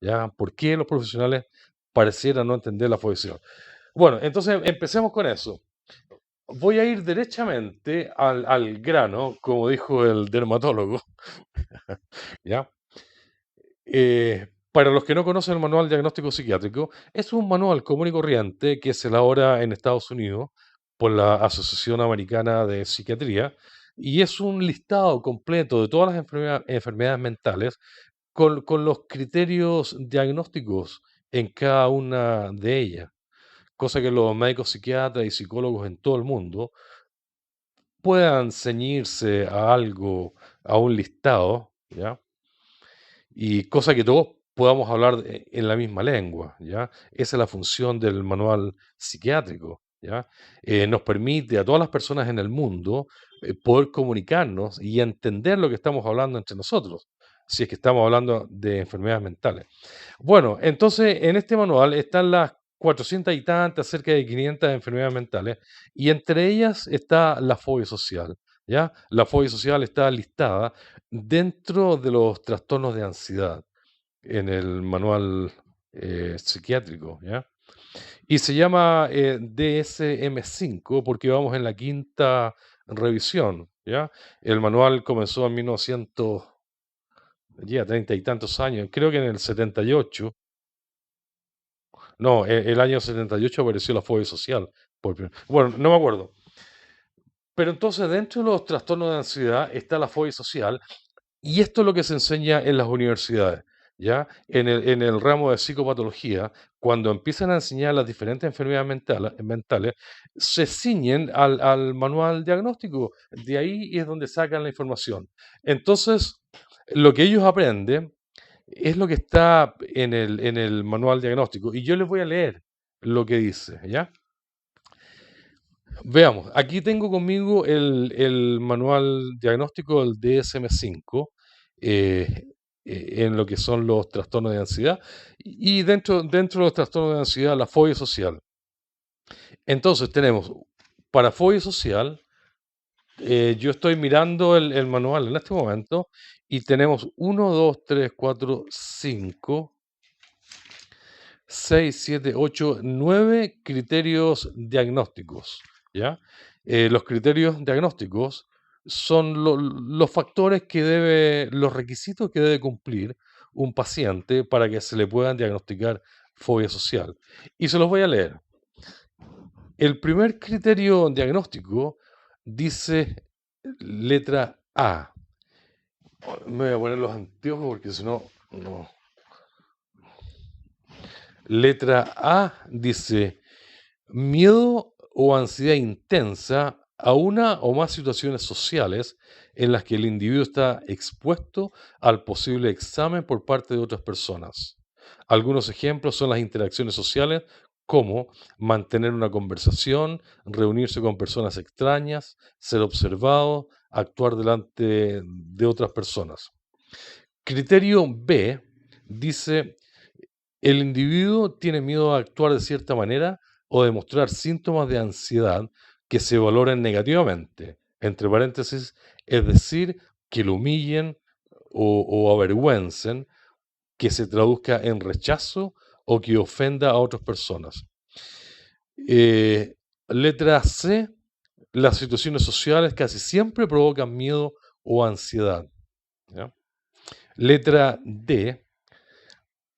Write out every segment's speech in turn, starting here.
¿Ya? ¿Por qué los profesionales parecieran no entender la fobia social? Bueno, entonces empecemos con eso. Voy a ir derechamente al grano, como dijo el dermatólogo, ¿ya? Para los que no conocen el manual diagnóstico psiquiátrico, es un manual común y corriente que se elabora en Estados Unidos por la Asociación Americana de Psiquiatría y es un listado completo de todas las enfermedades mentales con los criterios diagnósticos en cada una de ellas, cosa que los médicos psiquiatras y psicólogos en todo el mundo puedan ceñirse a algo, a un listado, ¿ya? Y cosa que todos podamos hablar en la misma lengua, ¿ya? Esa es la función del manual psiquiátrico, ¿ya? Nos permite a todas las personas en el mundo poder comunicarnos y entender lo que estamos hablando entre nosotros, si es que estamos hablando de enfermedades mentales. Bueno, entonces en este manual están las 400 y tantas, cerca de 500 enfermedades mentales, y entre ellas está la fobia social, ¿ya? La fobia social está listada dentro de los trastornos de ansiedad en el manual psiquiátrico, ¿ya? Y se llama DSM-5 porque vamos en la quinta revisión, ¿ya? El manual comenzó en 1900, ya 30 y tantos años, creo que en el 78. No, el año 78 apareció la fobia social. Bueno, no me acuerdo. Pero entonces dentro de los trastornos de ansiedad está la fobia social y esto es lo que se enseña en las universidades, ¿ya? En el ramo de psicopatología, cuando empiezan a enseñar las diferentes enfermedades mentales, se ciñen al manual diagnóstico. De ahí es donde sacan la información. Entonces, lo que ellos aprenden es lo que está en el manual diagnóstico. Y yo les voy a leer lo que dice, ¿ya? Veamos, aquí tengo conmigo el manual diagnóstico del DSM-5 eh, en lo que son los trastornos de ansiedad y dentro de los trastornos de ansiedad la fobia social. Entonces tenemos, para fobia social, yo estoy mirando el manual en este momento y tenemos 9 criterios diagnósticos, ¿ya? Los criterios diagnósticos son los factores los requisitos que debe cumplir un paciente para que se le puedan diagnosticar fobia social. Y se los voy a leer. El primer criterio diagnóstico dice letra A. Me voy a poner los anteojos porque si no, no. Letra A dice miedo o ansiedad intensa a una o más situaciones sociales en las que el individuo está expuesto al posible examen por parte de otras personas. Algunos ejemplos son las interacciones sociales como mantener una conversación, reunirse con personas extrañas, ser observado, actuar delante de otras personas. Criterio B dice el individuo tiene miedo a actuar de cierta manera o demostrar síntomas de ansiedad que se valoren negativamente, entre paréntesis, es decir, que lo humillen o avergüencen, que se traduzca en rechazo o que ofenda a otras personas. Letra C, las situaciones sociales casi siempre provocan miedo o ansiedad, ¿ya? Letra D,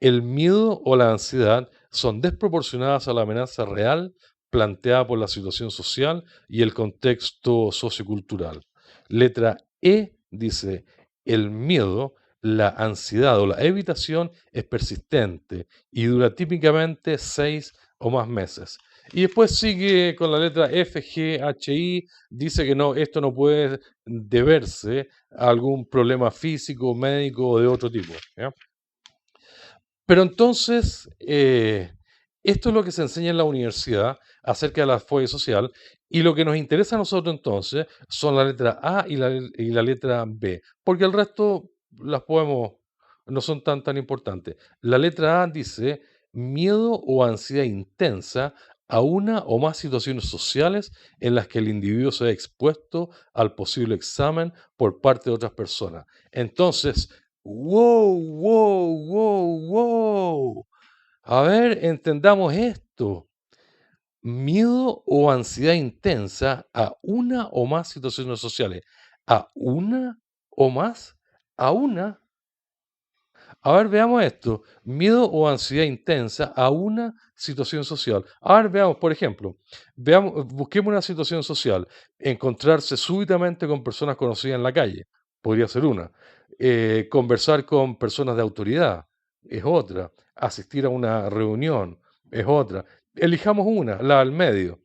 el miedo o la ansiedad son desproporcionadas a la amenaza real planteada por la situación social y el contexto sociocultural. Letra E dice, el miedo, la ansiedad o la evitación es persistente y dura típicamente 6 o más meses. Y después sigue con la letra F, G, H, I, dice que no, esto no puede deberse a algún problema físico, médico o de otro tipo, ¿ya? Pero entonces, esto es lo que se enseña en la universidad acerca de la fobia social y lo que nos interesa a nosotros entonces son la letra A y la letra B, porque el resto las podemos, no son tan importantes. La letra A dice miedo o ansiedad intensa a una o más situaciones sociales en las que el individuo se ve expuesto al posible examen por parte de otras personas. Entonces, wow, wow, wow, A ver, entendamos esto. Miedo o ansiedad intensa a una o más situaciones sociales. ¿A una o más? ¿A una? A ver, veamos esto. Miedo o ansiedad intensa a una situación social. A ver, veamos, por ejemplo, busquemos una situación social. Encontrarse súbitamente con personas conocidas en la calle. Podría ser una. Conversar con personas de autoridad. Es otra. Asistir a una reunión. Es otra. Elijamos una, la al medio.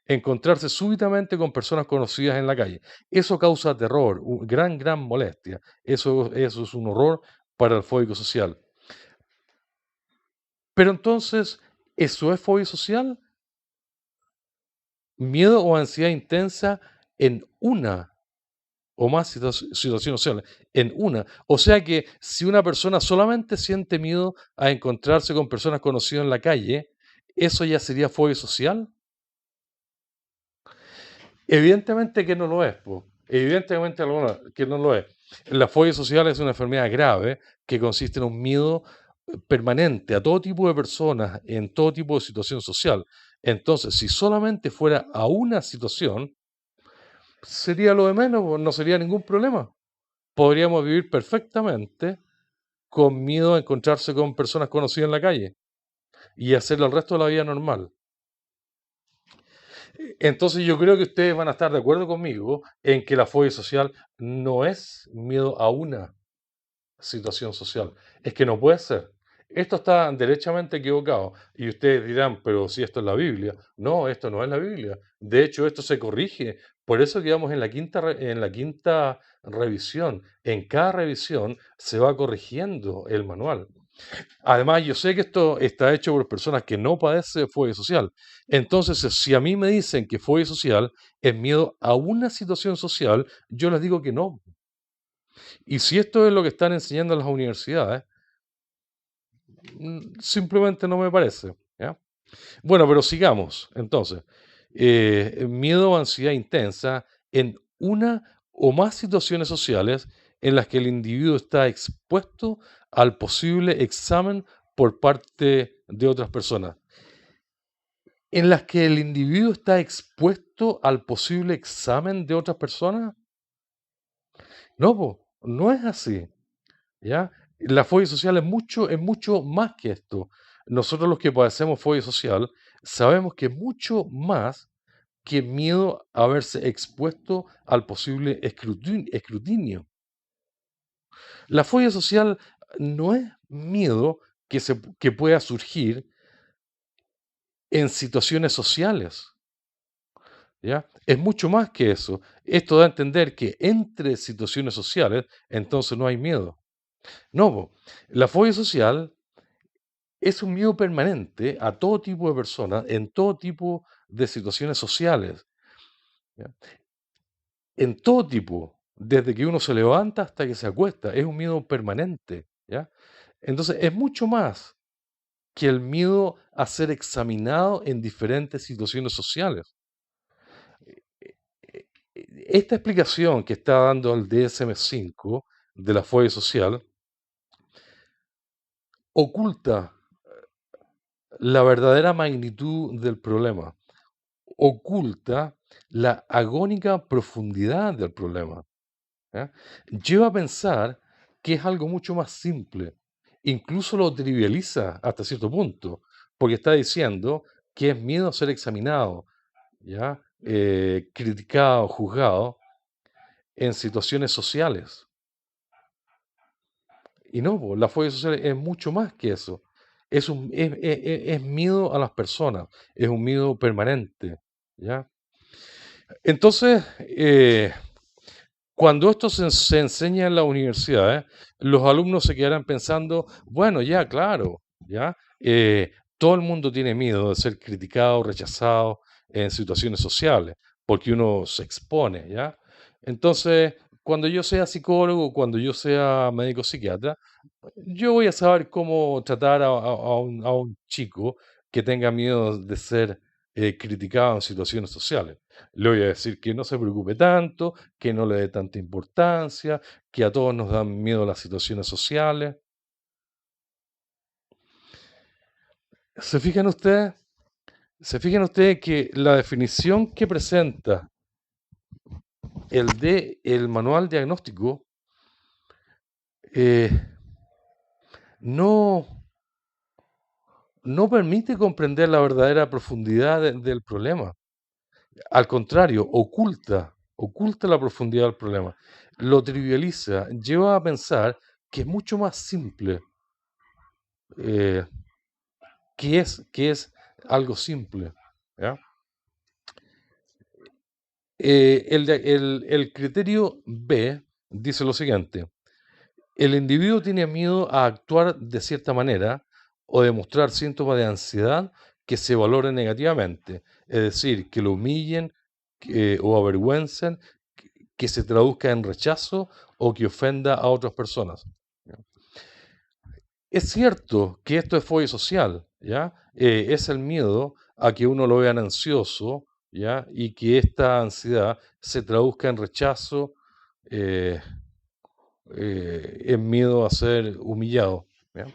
Encontrarse súbitamente con personas conocidas en la calle. Eso causa terror, gran molestia. Eso es un horror para el fóbico social. Pero entonces, ¿eso es fobia social? Miedo o ansiedad intensa en una o más situaciones sociales, en una. O sea que si una persona solamente siente miedo a encontrarse con personas conocidas en la calle, ¿eso ya sería fobia social? Evidentemente que no lo es, po. Evidentemente que no lo es. La fobia social es una enfermedad grave que consiste en un miedo permanente a todo tipo de personas, en todo tipo de situación social. Entonces, si solamente fuera a una situación, sería lo de menos, po, no sería ningún problema. Podríamos vivir perfectamente con miedo a encontrarse con personas conocidas en la calle y hacerlo el resto de la vida normal. Entonces yo creo que ustedes van a estar de acuerdo conmigo en que la fobia social no es miedo a una situación social. Es que no puede ser. Esto está derechamente equivocado. Y ustedes dirán, pero si esto es la Biblia. No, esto no es la Biblia. De hecho, esto se corrige. Por eso quedamos en en la quinta revisión. En cada revisión se va corrigiendo el manual. Además, yo sé que esto está hecho por personas que no padecen fobia social. Entonces, si a mí me dicen que fobia social es miedo a una situación social, yo les digo que no. Y si esto es lo que están enseñando en las universidades, simplemente no me parece. ¿Ya? Bueno, pero sigamos. Entonces, miedo o ansiedad intensa en una o más situaciones sociales en las que el individuo está expuesto al posible examen por parte de otras personas. En las que el individuo está expuesto al posible examen de otras personas. No, po, no es así. ¿Ya? La fobia social es mucho más que esto. Nosotros los que padecemos fobia social sabemos que es mucho más que miedo a verse expuesto al posible escrutinio. La fobia social no es miedo que pueda surgir en situaciones sociales, ¿ya? Es mucho más que eso. Esto da a entender que entre situaciones sociales, entonces no hay miedo. No, po. La fobia social es un miedo permanente a todo tipo de personas, en todo tipo de situaciones sociales, ¿ya? En todo tipo, desde que uno se levanta hasta que se acuesta, es un miedo permanente, ¿ya? Entonces, es mucho más que el miedo a ser examinado en diferentes situaciones sociales. E- Esta explicación que está dando el DSM-5 de la fobia social oculta la verdadera magnitud del problema, oculta la agónica profundidad del problema. ¿Ya? Lleva a pensar que es algo mucho más simple. Incluso lo trivializa hasta cierto punto, porque está diciendo que es miedo a ser examinado, ¿ya? Criticado, juzgado en situaciones sociales. Y no, po, la fobia social es mucho más que eso. Es miedo a las personas, es un miedo permanente. ¿Ya? Entonces, cuando esto se enseña en las universidades, los alumnos se quedarán pensando, bueno, ya, claro, ya, todo el mundo tiene miedo de ser criticado, rechazado en situaciones sociales, porque uno se expone, ¿ya? Entonces, cuando yo sea psicólogo, cuando yo sea médico psiquiatra, yo voy a saber cómo tratar a un chico que tenga miedo de ser criticado en situaciones sociales. Le voy a decir que no se preocupe tanto, que no le dé tanta importancia, que a todos nos dan miedo las situaciones sociales. ¿Se fijan ustedes? ¿Se fijan ustedes que la definición que presenta el manual diagnóstico eh, no, no permite comprender la verdadera profundidad del problema? Al contrario, oculta la profundidad del problema, lo trivializa, lleva a pensar que es mucho más simple, eh, que es algo simple. ¿Ya? El criterio B dice lo siguiente: el individuo tiene miedo a actuar de cierta manera o demostrar síntomas de ansiedad que se valoren negativamente, es decir, que lo humillen o avergüencen, que se traduzca en rechazo o que ofenda a otras personas. ¿Ya? Es cierto que esto es fobia social, ¿ya? Es el miedo a que uno lo vean ansioso, ¿ya? Y que esta ansiedad se traduzca en rechazo, eh, en miedo a ser humillado, ¿ya?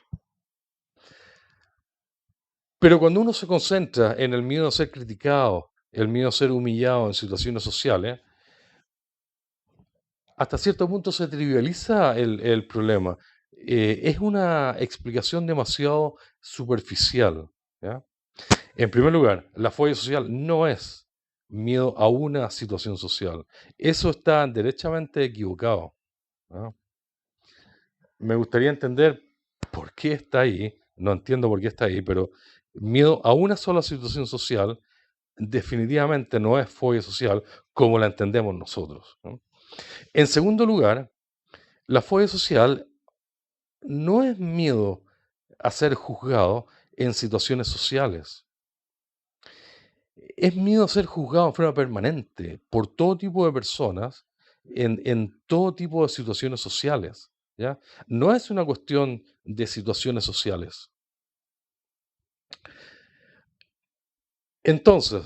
Pero cuando uno se concentra en el miedo a ser criticado, el miedo a ser humillado en situaciones sociales, hasta cierto punto se trivializa el problema. Es una explicación demasiado superficial, ¿ya? En primer lugar, la fobia social no es miedo a una situación social. Eso está derechamente equivocado, ¿no? Me gustaría entender por qué está ahí. No entiendo por qué está ahí, pero miedo a una sola situación social definitivamente no es fobia social como la entendemos nosotros, ¿no? En segundo lugar, la fobia social no es miedo a ser juzgado en situaciones sociales. Es miedo a ser juzgado en forma permanente por todo tipo de personas en todo tipo de situaciones sociales, ¿ya? No es una cuestión de situaciones sociales. Entonces,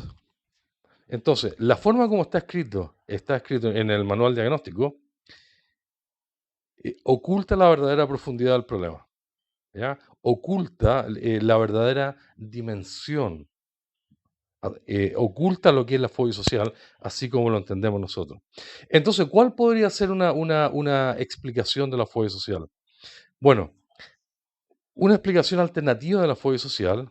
la forma como está escrito en el manual diagnóstico, oculta la verdadera profundidad del problema, ¿ya? Oculta la verdadera dimensión, oculta lo que es la fobia social, así como lo entendemos nosotros. Entonces, ¿cuál podría ser una explicación de la fobia social? Bueno, una explicación alternativa de la fobia social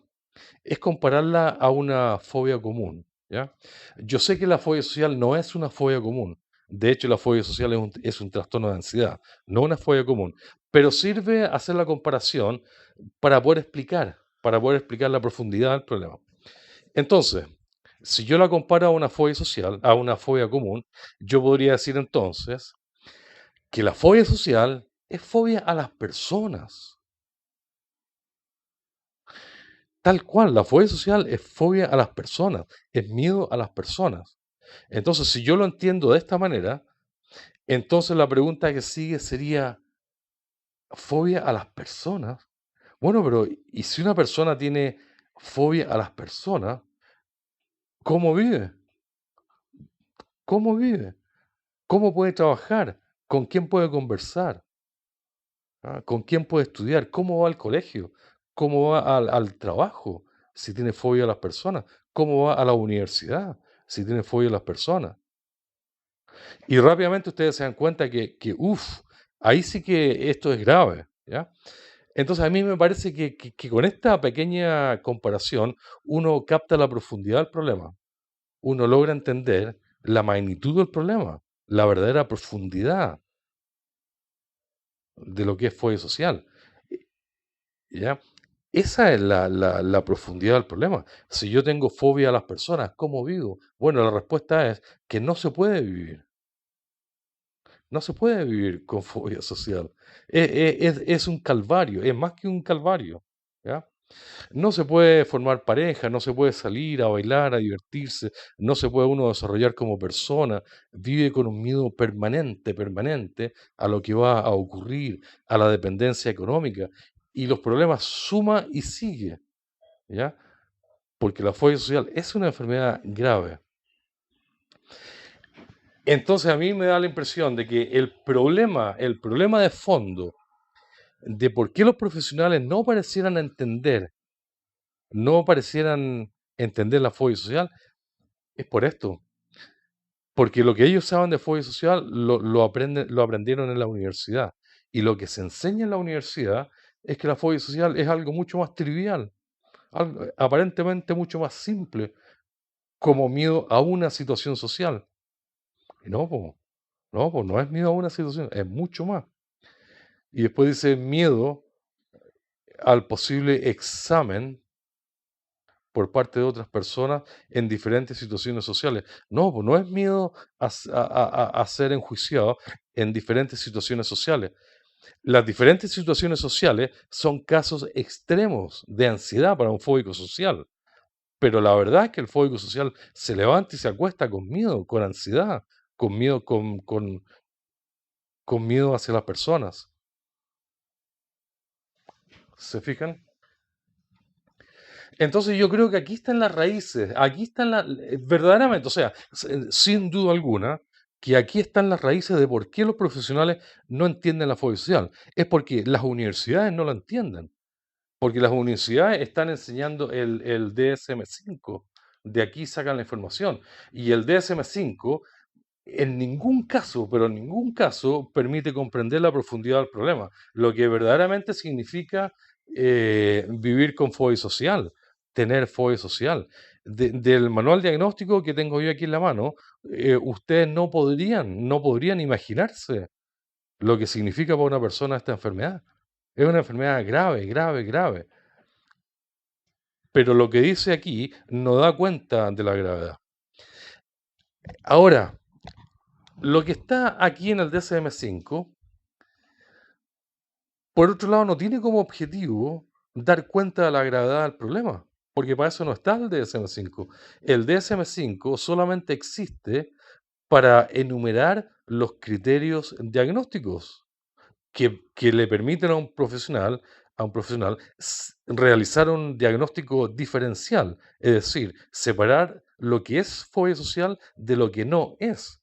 es compararla a una fobia común, ¿ya? Yo sé que la fobia social no es una fobia común. De hecho, la fobia social es un trastorno de ansiedad, no una fobia común. Pero sirve hacer la comparación para poder explicar la profundidad del problema. Entonces, si yo la comparo a una fobia social, a una fobia común, yo podría decir entonces que la fobia social es fobia a las personas. Tal cual, la fobia social es fobia a las personas, es miedo a las personas. Entonces, si yo lo entiendo de esta manera, entonces la pregunta que sigue sería, ¿fobia a las personas? Bueno, pero ¿y si una persona tiene fobia a las personas, cómo vive? ¿Cómo vive? ¿Cómo puede trabajar? ¿Con quién puede conversar? ¿Ah? ¿Con quién puede estudiar? ¿Cómo va al colegio? ¿Cómo va al trabajo si tiene fobia a las personas? ¿Cómo va a la universidad si tiene fobia a las personas? Y rápidamente ustedes se dan cuenta que ahí sí que esto es grave, ¿ya? Entonces a mí me parece que con esta pequeña comparación uno capta la profundidad del problema, uno logra entender la magnitud del problema, la verdadera profundidad de lo que es fobia social, ¿ya? Esa es la profundidad del problema. Si yo tengo fobia a las personas, ¿cómo vivo? Bueno, la respuesta es que no se puede vivir. No se puede vivir con fobia social. Es un calvario, es más que un calvario, ¿ya? No se puede formar pareja, no se puede salir a bailar, a divertirse, no se puede uno desarrollar como persona. Vive con un miedo permanente, permanente a lo que va a ocurrir, a la dependencia económica. Y los problemas suma y sigue, ¿ya? Porque la fobia social es una enfermedad grave. Entonces a mí me da la impresión de que el problema de fondo de por qué los profesionales no parecieran entender no parecieran entender la fobia social, es por esto. Porque lo que ellos saben de fobia social lo aprendieron en la universidad. Y lo que se enseña en la universidad es que la fobia social es algo mucho más trivial, algo aparentemente mucho más simple, como miedo a una situación social. Y no, po, no, pues no es miedo a una situación, es mucho más. Y después dice miedo al posible examen por parte de otras personas en diferentes situaciones sociales. No, pues no es miedo a ser enjuiciado en diferentes situaciones sociales. Las diferentes situaciones sociales son casos extremos de ansiedad para un fóbico social. Pero la verdad es que el fóbico social se levanta y se acuesta con miedo, con ansiedad, con miedo, con miedo hacia las personas. ¿Se fijan? Entonces yo creo que aquí están las raíces, aquí están verdaderamente, o sea, sin duda alguna, que aquí están las raíces de por qué los profesionales no entienden la fobia social. Es porque las universidades no lo entienden, porque las universidades están enseñando el DSM-5, de aquí sacan la información, y el DSM-5 en ningún caso, pero en ningún caso permite comprender la profundidad del problema, lo que verdaderamente significa vivir con fobia social, tener fobia social. Del manual diagnóstico que tengo yo aquí en la mano, ustedes no podrían imaginarse lo que significa para una persona esta enfermedad. Es una enfermedad grave, grave, grave. Pero lo que dice aquí no da cuenta de la gravedad. Ahora, lo que está aquí en el DSM-5 por otro lado, no tiene como objetivo dar cuenta de la gravedad del problema, porque para eso no está el DSM-5. El DSM-5 solamente existe para enumerar los criterios diagnósticos que le permiten a un profesional realizar un diagnóstico diferencial, es decir, separar lo que es fobia social de lo que no es,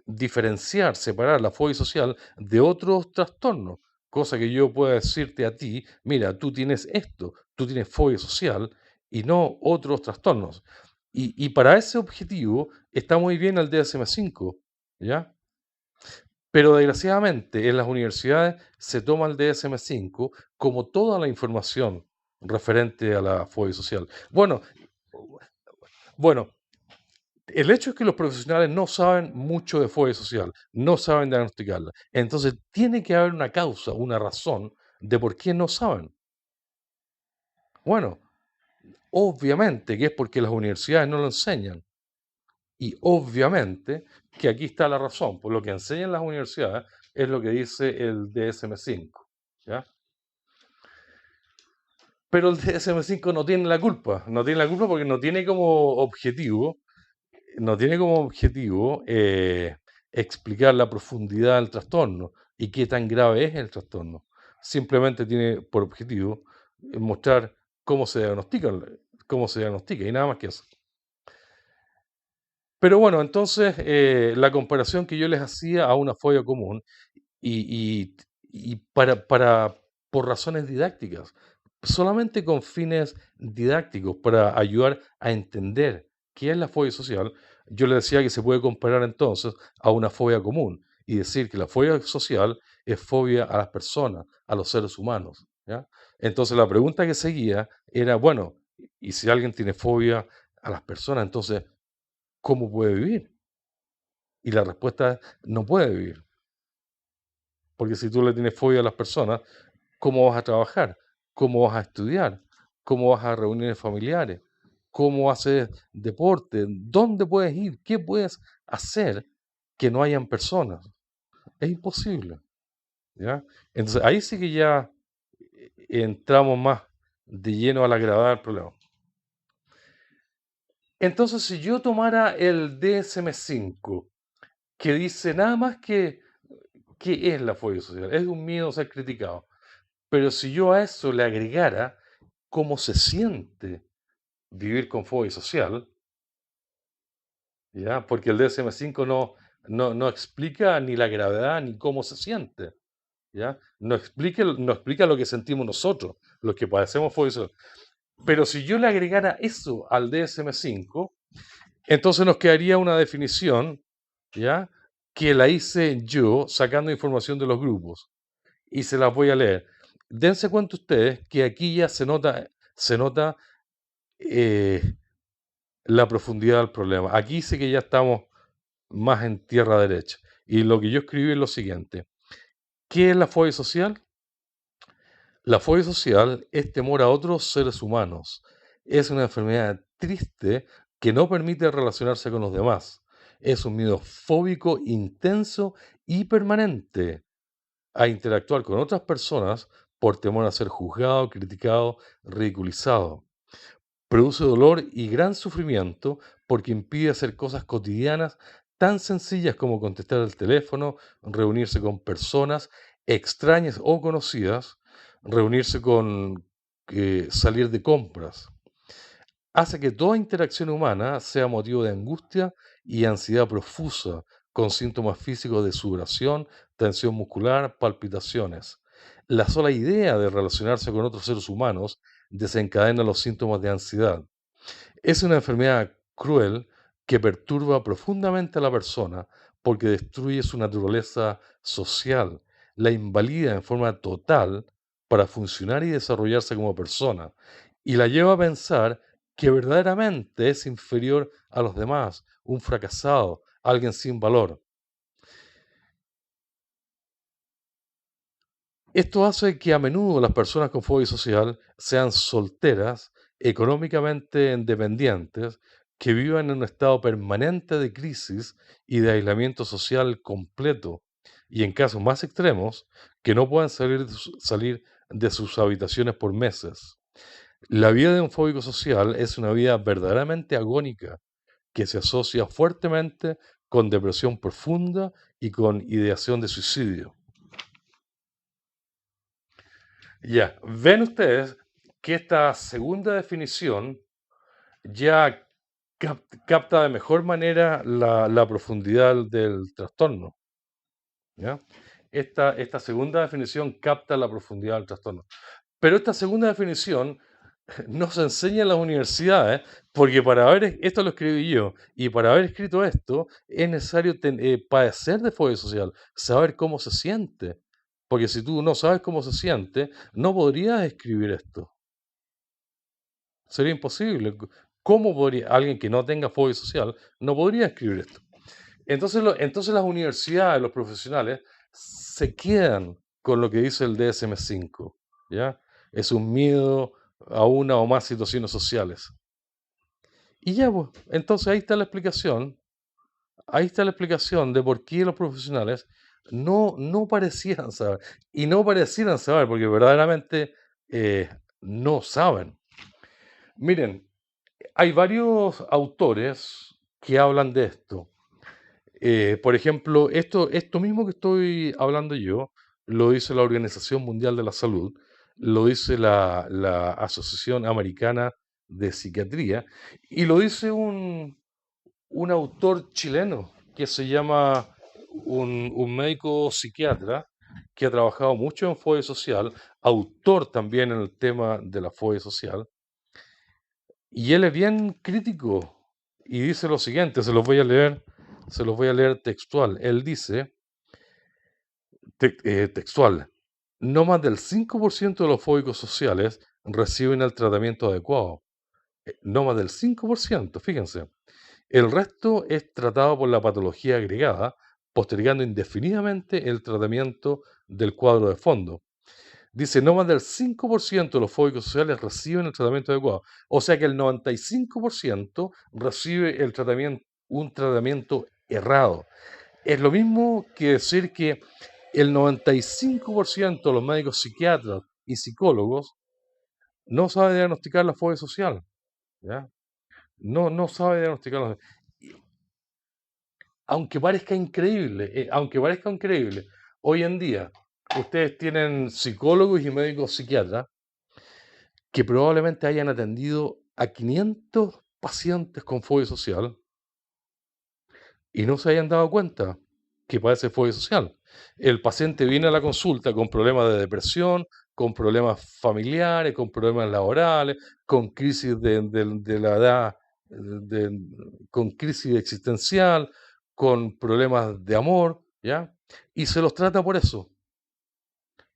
diferenciar, separar la fobia social de otros trastornos, cosa que yo pueda decirte a ti, mira, tú tienes esto, tú tienes fobia social y no otros trastornos. Y para ese objetivo está muy bien el DSM-5, ¿ya? Pero desgraciadamente en las universidades se toma el DSM-5 como toda la información referente a la fobia social. Bueno, el hecho es que los profesionales no saben mucho de fobia social, no saben diagnosticarla. Entonces, tiene que haber una causa, una razón de por qué no saben. Bueno, obviamente que es porque las universidades no lo enseñan. Y obviamente que aquí está la razón. Por lo que enseñan las universidades es lo que dice el DSM-5. ¿Ya? Pero el DSM-5 no tiene la culpa. No tiene la culpa porque no tiene como objetivo explicar la profundidad del trastorno y qué tan grave es el trastorno. Simplemente tiene por objetivo mostrar cómo se diagnostica y nada más que eso. Pero bueno, entonces la comparación que yo les hacía a una fobia común y, y por razones didácticas, solamente con fines didácticos para ayudar a entender qué es la fobia social, yo le decía que se puede comparar entonces a una fobia común y decir que la fobia social es fobia a las personas, a los seres humanos, ¿ya? Entonces la pregunta que seguía era, bueno, y si alguien tiene fobia a las personas, entonces, ¿cómo puede vivir? Y la respuesta es, no puede vivir, porque si tú le tienes fobia a las personas, ¿cómo vas a trabajar? ¿Cómo vas a estudiar? ¿Cómo vas a reuniones familiares? ¿Cómo haces deporte? ¿Dónde puedes ir? ¿Qué puedes hacer que no hayan personas? Es imposible, ¿ya? Entonces ahí sí que ya entramos más de lleno a la gravedad del problema. Entonces, si yo tomara el DSM-5, que dice nada más que qué es la fobia social, es un miedo a ser criticado. Pero si yo a eso le agregara cómo se siente vivir con fobia social, ¿ya? Porque el DSM-5 no explica ni la gravedad ni cómo se siente, ¿ya? No explica lo que sentimos nosotros, los que padecemos fobia social. Pero si yo le agregara eso al DSM-5, entonces nos quedaría una definición, ¿ya? Que la hice yo sacando información de los grupos y se las voy a leer. Dense cuenta ustedes que aquí ya se nota eh, la profundidad del problema. Aquí sí que ya estamos más en tierra derecha. Y lo que yo escribí es lo siguiente. ¿Qué es la fobia social? La fobia social es temor a otros seres humanos. Es una enfermedad triste que no permite relacionarse con los demás. Es un miedo fóbico intenso y permanente a interactuar con otras personas por temor a ser juzgado, criticado, ridiculizado. Produce dolor y gran sufrimiento porque impide hacer cosas cotidianas tan sencillas como contestar el teléfono, reunirse con personas extrañas o conocidas, reunirse con salir de compras. Hace que toda interacción humana sea motivo de angustia y ansiedad profusa, con síntomas físicos de sudoración, tensión muscular, palpitaciones. La sola idea de relacionarse con otros seres humanos desencadena los síntomas de ansiedad. Es una enfermedad cruel que perturba profundamente a la persona porque destruye su naturaleza social, la invalida en forma total para funcionar y desarrollarse como persona, y la lleva a pensar que verdaderamente es inferior a los demás, un fracasado, alguien sin valor. Esto hace que a menudo las personas con fobia social sean solteras, económicamente independientes, que vivan en un estado permanente de crisis y de aislamiento social completo, y en casos más extremos, que no puedan salir de sus habitaciones por meses. La vida de un fóbico social es una vida verdaderamente agónica, que se asocia fuertemente con depresión profunda y con ideación de suicidio. Ya, ven ustedes que esta segunda definición ya capta de mejor manera la profundidad del trastorno, ¿ya? Esta segunda definición capta la profundidad del trastorno. Pero esta segunda definición no se enseña en las universidades, porque esto lo escribí yo, y para haber escrito esto es necesario padecer de fobia social, saber cómo se siente. Porque si tú no sabes cómo se siente, no podrías escribir esto. Sería imposible. ¿Cómo podría alguien que no tenga fobia social no podría escribir esto? Entonces las universidades, los profesionales, se quedan con lo que dice el DSM-5, ¿ya? Es un miedo a una o más situaciones sociales. Y ya, pues, entonces ahí está la explicación de por qué los profesionales no parecieran saber. Y no parecieran saber, porque verdaderamente no saben. Miren, hay varios autores que hablan de esto. Por ejemplo, esto mismo que estoy hablando yo, lo dice la Organización Mundial de la Salud, lo dice la Asociación Americana de Psiquiatría, y lo dice un autor chileno que se llama un médico psiquiatra que ha trabajado mucho en fobia social, autor también en el tema de la fobia social, y él es bien crítico y dice lo siguiente, se los voy a leer textual. Él dice, textual, no más del 5% de los fóbicos sociales reciben el tratamiento adecuado. No más del 5%, fíjense. El resto es tratado por la patología agregada, postergando indefinidamente el tratamiento del cuadro de fondo. Dice, no más del 5% de los fóbicos sociales reciben el tratamiento adecuado. O sea que el 95% recibe un tratamiento errado. Es lo mismo que decir que el 95% de los médicos psiquiatras y psicólogos no sabe diagnosticar la fobia social, ¿ya? No sabe diagnosticarla. Aunque parezca increíble, hoy en día ustedes tienen psicólogos y médicos psiquiatras que probablemente hayan atendido a 500 pacientes con fobia social y no se hayan dado cuenta que padece fobia social. El paciente viene a la consulta con problemas de depresión, con problemas familiares, con problemas laborales, con crisis de la edad, de- con crisis existencial, con problemas de amor, ¿ya? Y se los trata por eso,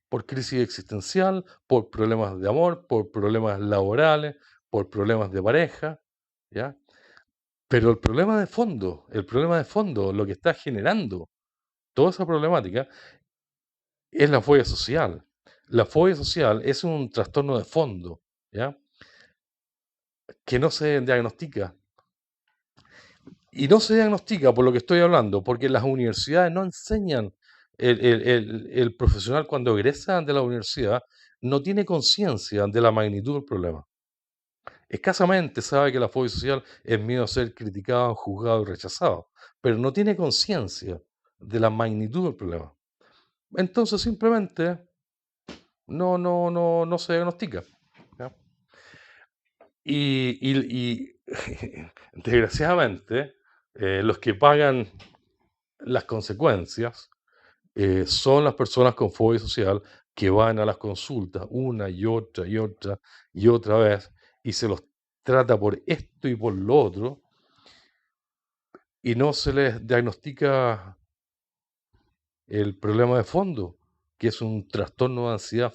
por crisis existencial, por problemas de amor, por problemas laborales, por problemas de pareja, ¿ya? Pero el problema de fondo, lo que está generando toda esa problemática es la fobia social. La fobia social es un trastorno de fondo, ¿ya? Que no se diagnostica. Y no se diagnostica por lo que estoy hablando, porque las universidades no enseñan, el profesional cuando egresa de la universidad no tiene conciencia de la magnitud del problema. Escasamente sabe que la fobia social es miedo a ser criticado, juzgado y rechazado, pero no tiene conciencia de la magnitud del problema. Entonces simplemente no se diagnostica. ¿Ya? Y desgraciadamente, los que pagan las consecuencias son las personas con fobia social que van a las consultas una y otra vez y se los trata por esto y por lo otro y no se les diagnostica el problema de fondo, que es un trastorno de ansiedad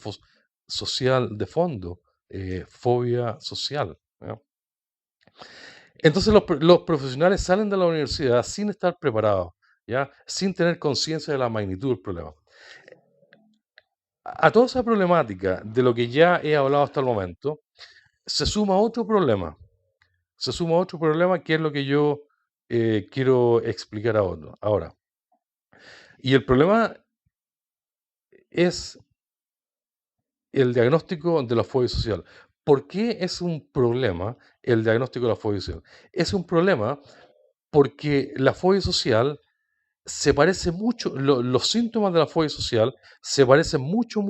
social de fondo, fobia social. ¿Ya? Entonces los profesionales salen de la universidad sin estar preparados, ¿ya? Sin tener conciencia de la magnitud del problema. A toda esa problemática de lo que ya he hablado hasta el momento, se suma otro problema. Se suma otro problema que es lo que yo quiero explicar ahora. Y el problema es el diagnóstico de la fobia social. ¿Por qué es un problema el diagnóstico de la fobia social? Es un problema porque la fobia social se parece mucho, los síntomas de la fobia social se parecen mucho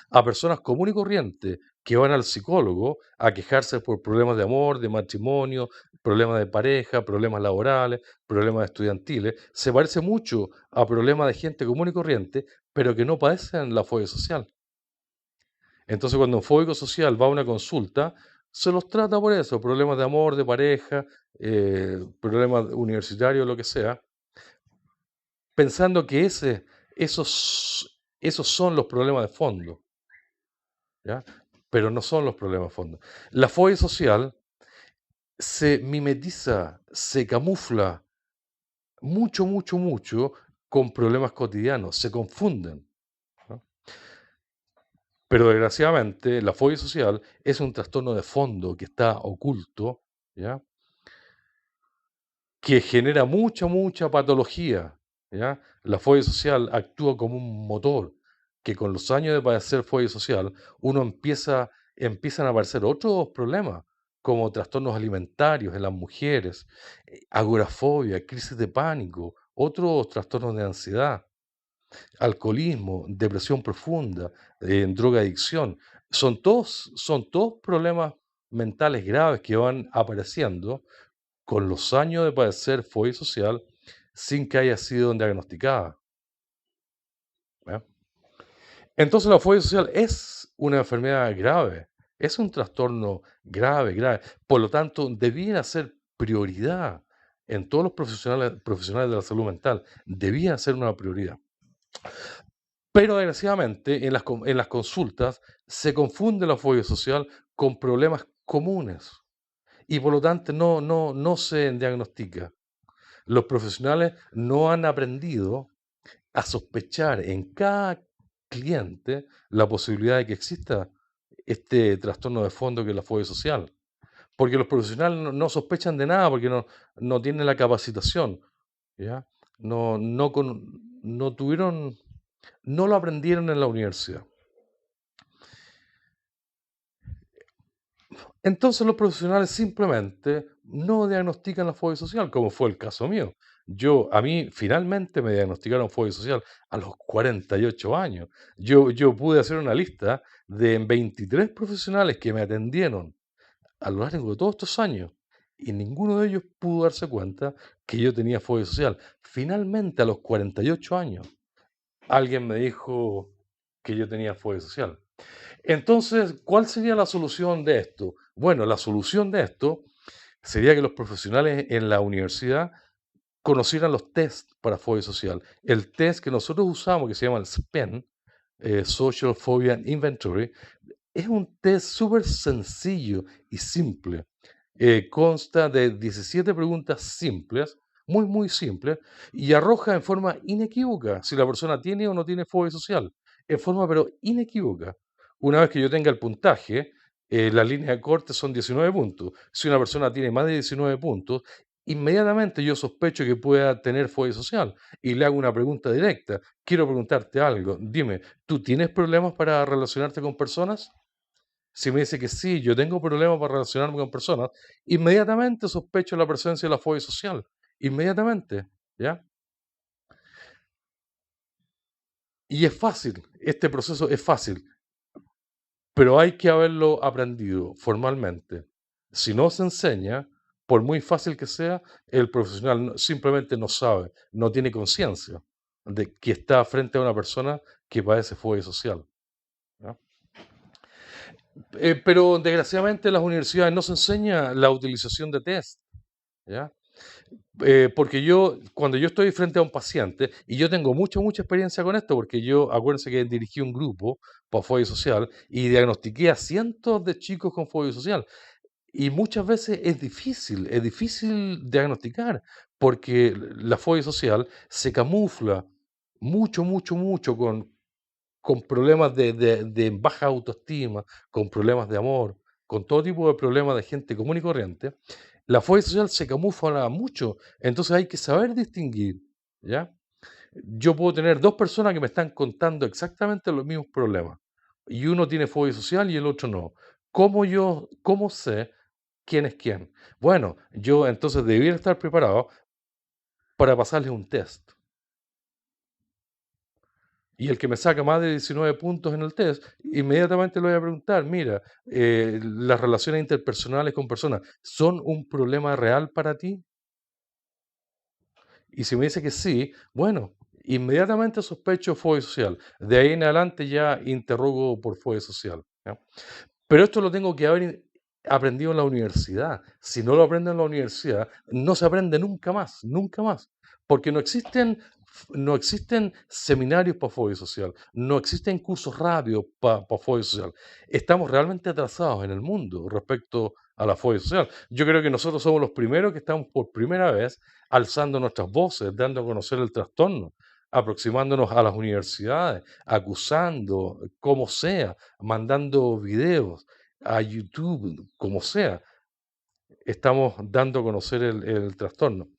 a personas comunes y corrientes que van al psicólogo a quejarse por problemas de amor, de matrimonio, problemas de pareja, problemas laborales, problemas estudiantiles. Se parece mucho a problemas de gente común y corriente, pero que no padecen la fobia social. Entonces, cuando un fóbico social va a una consulta, se los trata por eso, problemas de amor, de pareja, problemas universitarios, lo que sea, pensando que esos son los problemas de fondo, ¿ya? Pero no son los problemas de fondo. La fobia social se mimetiza, se camufla mucho con problemas cotidianos, se confunden, ¿no? Pero desgraciadamente la fobia social es un trastorno de fondo que está oculto, ¿ya? Que genera mucha patología, ¿ya? La fobia social actúa como un motor, que con los años de padecer fobia social, empiezan a aparecer otros problemas, como trastornos alimentarios en las mujeres, agorafobia, crisis de pánico, otros trastornos de ansiedad, alcoholismo, depresión profunda, drogadicción. Son todos problemas mentales graves que van apareciendo con los años de padecer fobia social sin que haya sido diagnosticada. ¿Ya? Entonces la fobia social es una enfermedad grave, es un trastorno grave. Por lo tanto, debiera ser prioridad en todos los profesionales de la salud mental. Debía ser una prioridad. Pero desgraciadamente en las consultas se confunde la fobia social con problemas comunes y por lo tanto no se diagnostica. Los profesionales no han aprendido a sospechar en cada cliente la posibilidad de que exista este trastorno de fondo que es la fobia social. Porque los profesionales no sospechan de nada, porque no tienen la capacitación, ¿ya? No tuvieron, no lo aprendieron en la universidad. Entonces los profesionales simplemente no diagnostican la fobia social, como fue el caso mío. A mí finalmente me diagnosticaron fobia social a los 48 años. Yo pude hacer una lista de 23 profesionales que me atendieron a lo largo de todos estos años y ninguno de ellos pudo darse cuenta que yo tenía fobia social. Finalmente, a los 48 años, alguien me dijo que yo tenía fobia social. Entonces, ¿cuál sería la solución de esto? Bueno, la solución de esto sería que los profesionales en la universidad conocieran los test para fobia social. El test que nosotros usamos, que se llama el SPIN, Social Phobia Inventory, es un test súper sencillo y simple. Consta de 17 preguntas simples, muy, muy simples, y arroja en forma inequívoca si la persona tiene o no tiene fobia social. En forma, pero inequívoca. Una vez que yo tenga el puntaje, la línea de corte son 19 puntos. Si una persona tiene más de 19 puntos, inmediatamente yo sospecho que pueda tener fobia social y le hago una pregunta directa. Quiero preguntarte algo. Dime, ¿tú tienes problemas para relacionarte con personas? Si me dice que sí, yo tengo problemas para relacionarme con personas, inmediatamente sospecho la presencia de la fobia social. Inmediatamente, ¿ya? Y es fácil, este proceso es fácil, pero hay que haberlo aprendido formalmente. Si no se enseña, por muy fácil que sea, el profesional simplemente no sabe, no tiene conciencia de que está frente a una persona que padece fobia social, ¿ya? Pero desgraciadamente en las universidades no se enseña la utilización de test, ¿ya? Porque yo, cuando yo estoy frente a un paciente, y yo tengo mucha experiencia con esto, porque yo, acuérdense que dirigí un grupo para fobia social y diagnostiqué a cientos de chicos con fobia social. Y muchas veces es difícil diagnosticar, porque la fobia social se camufla mucho con problemas de baja autoestima, con problemas de amor, con todo tipo de problemas de gente común y corriente. La fobia social se camufla mucho, entonces hay que saber distinguir, ¿ya? Yo puedo tener dos personas que me están contando exactamente los mismos problemas, y uno tiene fobia social y el otro no. ¿Cómo sé quién es quién? Bueno, yo entonces debería estar preparado para pasarles un test. Y el que me saca más de 19 puntos en el test, inmediatamente le voy a preguntar, mira, las relaciones interpersonales con personas, ¿son un problema real para ti? Y si me dice que sí, bueno, inmediatamente sospecho fobia social. De ahí en adelante ya interrogo por fobia social, ¿ya? Pero esto lo tengo que haber aprendido en la universidad. Si no lo aprendo en la universidad, no se aprende nunca más, nunca más. Porque no existen seminarios para fobia social, no existen cursos rápidos para fobia social. Estamos realmente atrasados en el mundo respecto a la fobia social. Yo creo que nosotros somos los primeros que estamos por primera vez alzando nuestras voces, dando a conocer el trastorno, aproximándonos a las universidades, acusando, como sea, mandando videos a YouTube, como sea, estamos dando a conocer el trastorno.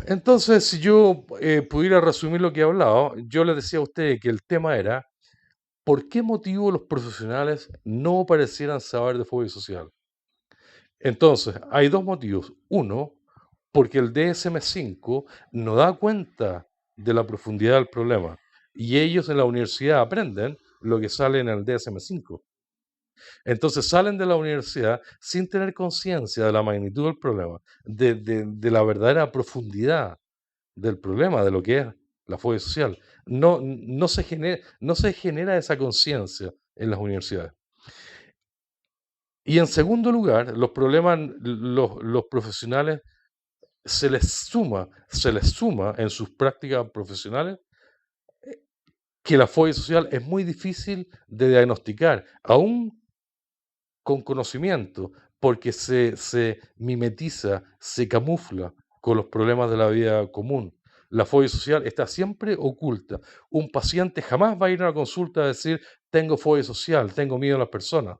Entonces, si yo pudiera resumir lo que he hablado, yo les decía a ustedes que el tema era, ¿por qué motivo los profesionales no parecieran saber de fobia social? Entonces, hay dos motivos. Uno, porque el DSM-5 no da cuenta de la profundidad del problema y ellos en la universidad aprenden lo que sale en el DSM-5. Entonces salen de la universidad sin tener conciencia de la magnitud del problema, de la verdadera profundidad del problema, de lo que es la fobia social. No se genera esa conciencia en las universidades. Y en segundo lugar, los profesionales se les suma en sus prácticas profesionales que la fobia social es muy difícil de diagnosticar, aún con conocimiento, porque se mimetiza, se camufla con los problemas de la vida común. La fobia social está siempre oculta. Un paciente jamás va a ir a una consulta a decir, tengo fobia social, tengo miedo a las personas.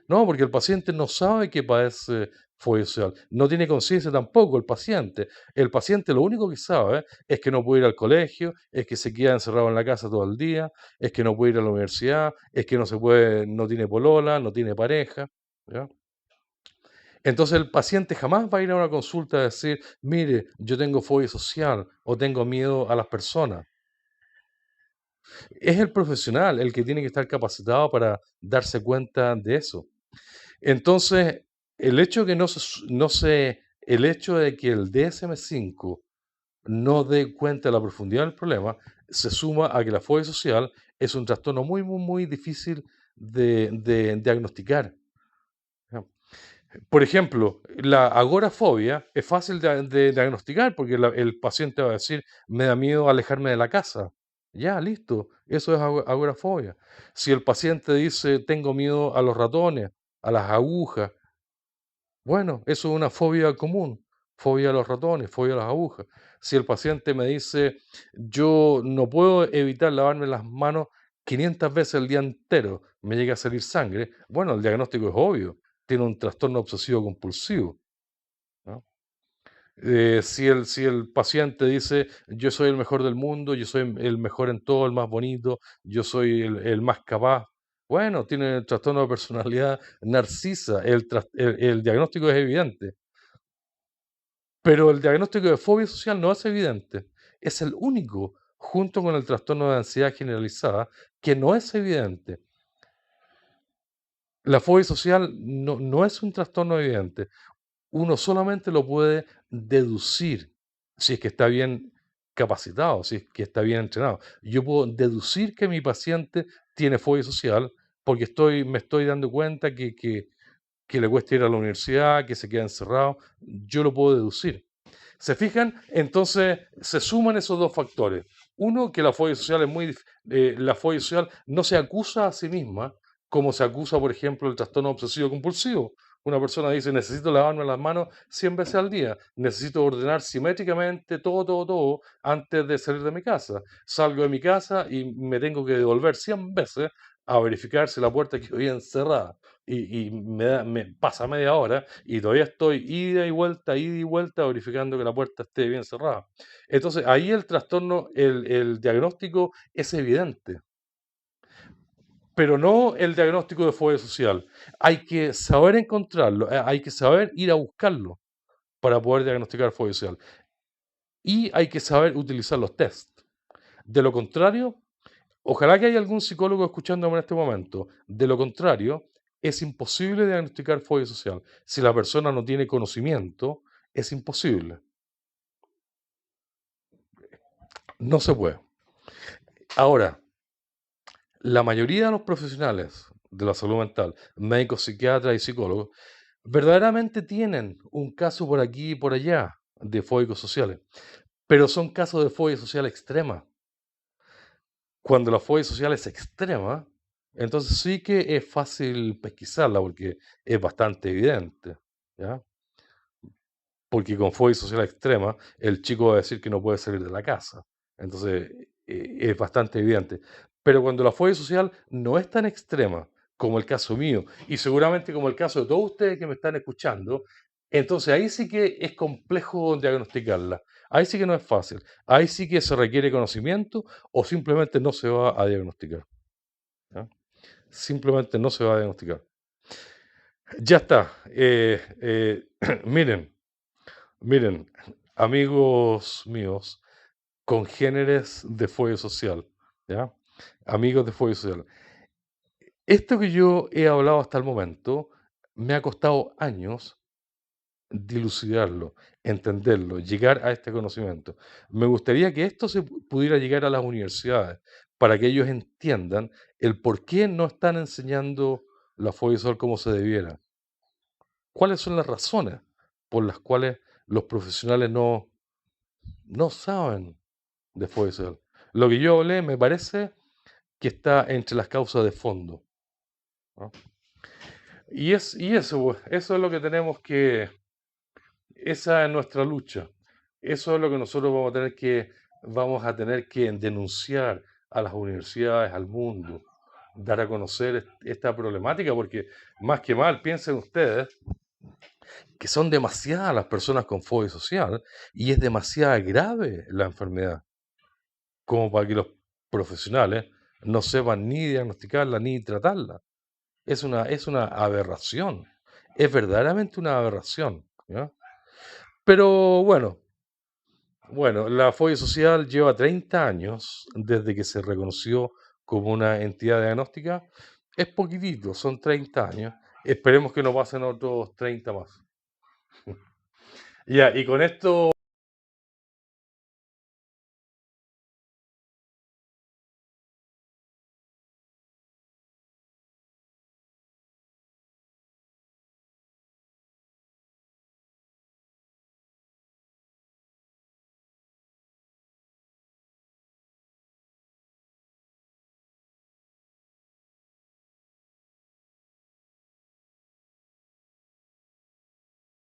No, porque el paciente no sabe que padece fobia social. No tiene conciencia tampoco el paciente. El paciente lo único que sabe es que no puede ir al colegio, es que se queda encerrado en la casa todo el día, es que no puede ir a la universidad, es que no tiene polola, no tiene pareja, ¿ya? Entonces el paciente jamás va a ir a una consulta a decir, mire, yo tengo fobia social o tengo miedo a las personas. Es el profesional el que tiene que estar capacitado para darse cuenta de eso. Entonces, el hecho que el hecho de que el DSM-5 no dé cuenta de la profundidad del problema, se suma a que la fobia social es un trastorno muy, muy, muy difícil de diagnosticar. ¿Ya? Por ejemplo, la agorafobia es fácil de diagnosticar porque el paciente va a decir, me da miedo alejarme de la casa. Ya, listo, eso es agorafobia. Si el paciente dice, tengo miedo a los ratones, a las agujas, bueno, eso es una fobia común, fobia a los ratones, fobia a las agujas. Si el paciente me dice, yo no puedo evitar lavarme las manos 500 veces el día entero, me llega a salir sangre, bueno, el diagnóstico es obvio, tiene un trastorno obsesivo compulsivo, ¿no? Si el paciente dice, yo soy el mejor del mundo, yo soy el mejor en todo, el más bonito, yo soy el más capaz, bueno, tiene el trastorno de personalidad narcisa, el diagnóstico es evidente. Pero el diagnóstico de fobia social no es evidente. Es el único, junto con el trastorno de ansiedad generalizada, que no es evidente. La fobia social no es un trastorno evidente. Uno solamente lo puede deducir si es que está bien capacitado, si es que está bien entrenado. Yo puedo deducir que mi paciente tiene fobia social porque me estoy dando cuenta que le cuesta ir a la universidad, que se queda encerrado. Yo lo puedo deducir. ¿Se fijan? Entonces se suman esos dos factores. Uno, que la fobia social es la fobia social no se acusa a sí misma, como se acusa, por ejemplo, el trastorno obsesivo compulsivo. Una persona dice, necesito lavarme las manos 100 veces al día, necesito ordenar simétricamente todo, todo, todo antes de salir de mi casa. Salgo de mi casa y me tengo que devolver 100 veces a verificar si la puerta quedó bien cerrada. Y me pasa media hora y todavía estoy ida y vuelta, verificando que la puerta esté bien cerrada. Entonces, ahí el trastorno, el diagnóstico es evidente, pero no el diagnóstico de fobia social. Hay que saber encontrarlo, hay que saber ir a buscarlo para poder diagnosticar fobia social. Y hay que saber utilizar los test. De lo contrario, ojalá que haya algún psicólogo escuchándome en este momento. De lo contrario, es imposible diagnosticar fobia social. Si la persona no tiene conocimiento, es imposible. No se puede. Ahora, la mayoría de los profesionales de la salud mental, médicos, psiquiatras y psicólogos, verdaderamente tienen un caso por aquí y por allá de fóbicos sociales, pero son casos de fobia social extrema. Cuando la fobia social es extrema, entonces sí que es fácil pesquisarla porque es bastante evidente, ¿ya? Porque con fobia social extrema, el chico va a decir que no puede salir de la casa. Entonces, es bastante evidente. Pero cuando la fobia social no es tan extrema como el caso mío, y seguramente como el caso de todos ustedes que me están escuchando, entonces ahí sí que es complejo diagnosticarla. Ahí sí que no es fácil. Ahí sí que se requiere conocimiento o simplemente no se va a diagnosticar, ¿ya? Simplemente no se va a diagnosticar. Ya está. Miren, miren, amigos míos, congéneres de fobia social, ¿ya? Amigos de fobia social. Esto que yo he hablado hasta el momento me ha costado años dilucidarlo, entenderlo, llegar a este conocimiento. Me gustaría que esto se pudiera llegar a las universidades para que ellos entiendan el por qué no están enseñando la fobia social como se debiera. ¿Cuáles son las razones por las cuales los profesionales no saben de fobia social? Lo que yo hablé me parece que está entre las causas de fondo, ¿no? Y eso, pues, eso es lo que esa es nuestra lucha. Eso es lo que nosotros vamos a tener que denunciar a las universidades, al mundo, dar a conocer esta problemática, porque más que mal, piensen ustedes que son demasiadas las personas con fobia social y es demasiado grave la enfermedad como para que los profesionales no sepan ni diagnosticarla ni tratarla. Es una aberración, es verdaderamente una aberración, ¿ya? Pero bueno, la fobia social lleva 30 años desde que se reconoció como una entidad diagnóstica. Es poquitito, son 30 años. Esperemos que no pasen otros 30 más. Ya, y con esto